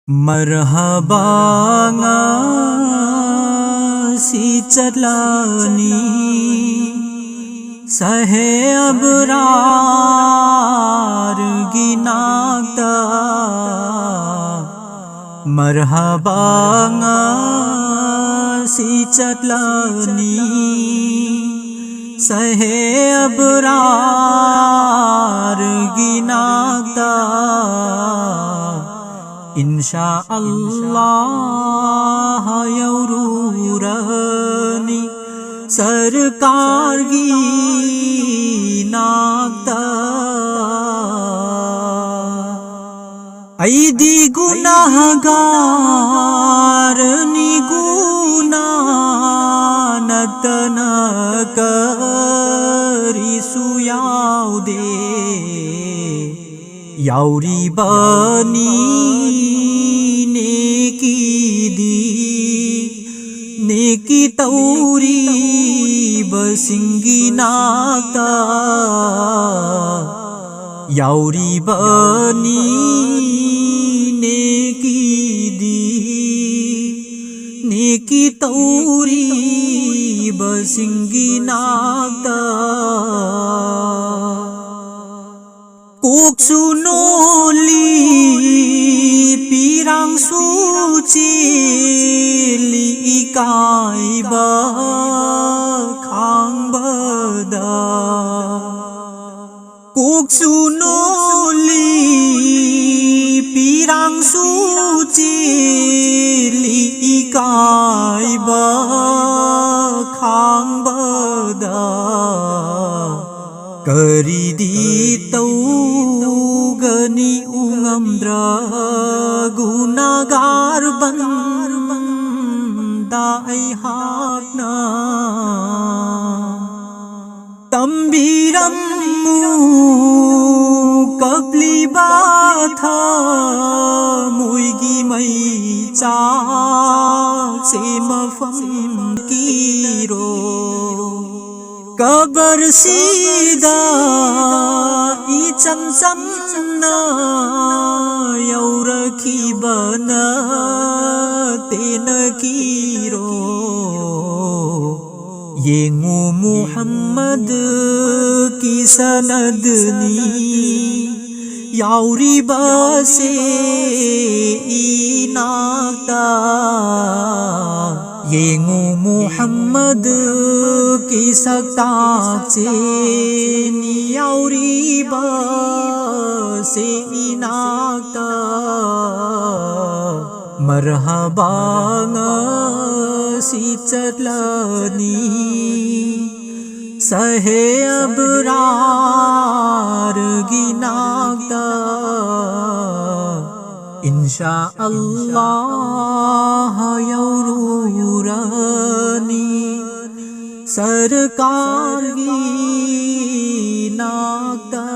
मरहबा सी चलनी सहे अबरार गिनाता मरहबा सी चलनी सहे अबरार गिनाता इंशा अल्लाह यौरूरनी सरकार गी नाता ऐदी गुनाहगार निगुनानतन करिसुयाउदे याउरी बनी नेकी दी नेकी तौरी बसिंगी नाता याउरी बनी नेकी दी नेकी तौरी बसिंगी नाता Coke सुनोली pirang suci li ikai ba khang bada kuk sunoli pirang suci li ikai ba khang bada kari di tau gani ungamdra गुनागार बंदा हाकना तंबीरम्मु कबली बाथा मुइगी मई चाक से मफम कीरो कबर सीदा ई चमचम यौरखी बन तेन कीरो येंगु मुहम्मद की सनदनी याउरी बसे इनाता येंगु मुहम्मद की सकताचे याउरी बसे इनाता मरहबा सी चलनी सहे अबरार गिनाता इंशा अल्लाह यौरूरनी सरकार गी नाता।